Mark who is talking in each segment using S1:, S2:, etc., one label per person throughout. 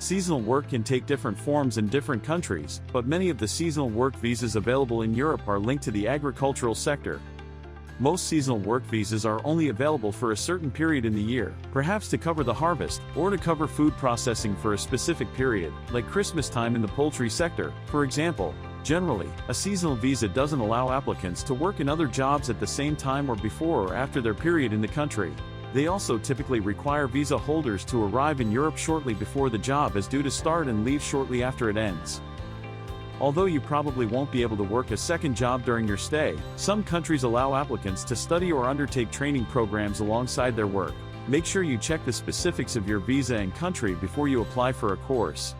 S1: Seasonal work can take different forms in different countries, but many of the seasonal work visas available in Europe are linked to the agricultural sector. Most seasonal work visas are only available for a certain period in the year, perhaps to cover the harvest, or to cover food processing for a specific period, like Christmas time in the poultry sector, for example. Generally, a seasonal visa doesn't allow applicants to work in other jobs at the same time or before or after their period in the country. They also typically require visa holders to arrive in Europe shortly before the job is due to start and leave shortly after it ends. Although you probably won't be able to work a second job during your stay, some countries allow applicants to study or undertake training programs alongside their work. Make sure you check the specifics of your visa and country before you apply for a course.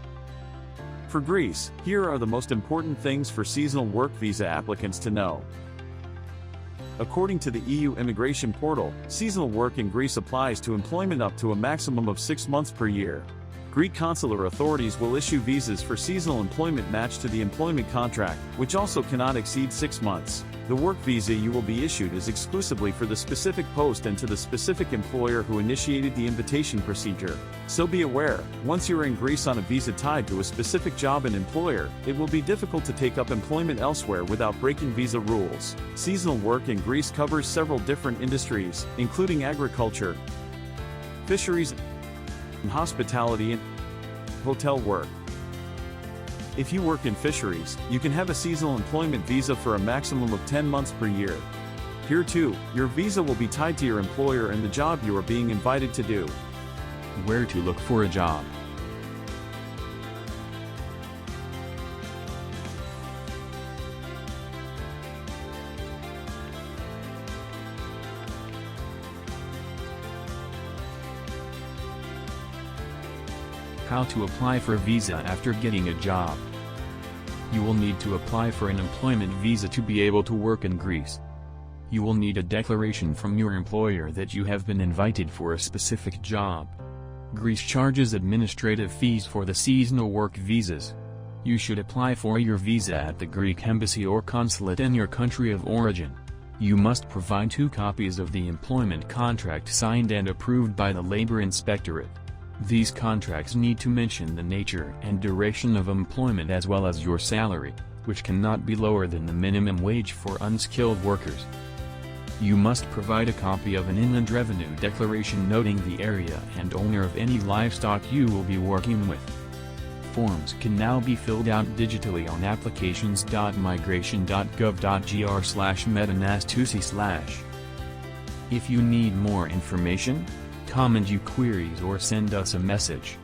S1: For Greece, here are the most important things for seasonal work visa applicants to know. According to the EU immigration portal, seasonal work in Greece applies to employment up to a maximum of 6 months per year. Greek consular authorities will issue visas for seasonal employment matched to the employment contract, which also cannot exceed 6 months. The work visa you will be issued is exclusively for the specific post and to the specific employer who initiated the invitation procedure. So be aware, once you are in Greece on a visa tied to a specific job and employer, it will be difficult to take up employment elsewhere without breaking visa rules. Seasonal work in Greece covers several different industries, including agriculture, fisheries, and hospitality and hotel work. If you work in fisheries, you can have a seasonal employment visa for a maximum of 10 months per year. Here too, your visa will be tied to your employer and the job you are being invited to do.
S2: Where to look for a job? How to apply for a visa after getting a job. You will need to apply for an employment visa to be able to work in Greece. You will need a declaration from your employer that you have been invited for a specific job. Greece charges administrative fees for the seasonal work visas. You should apply for your visa at the Greek embassy or consulate in your country of origin. You must provide 2 copies of the employment contract signed and approved by the Labor Inspectorate. These contracts need to mention the nature and duration of employment as well as your salary, which cannot be lower than the minimum wage for unskilled workers. You must provide a copy of an inland revenue declaration noting the area and owner of any livestock you will be working with. Forms can now be filled out digitally on applications.migration.gov.gr/metanastusi/. If you need more information, comment your queries or send us a message.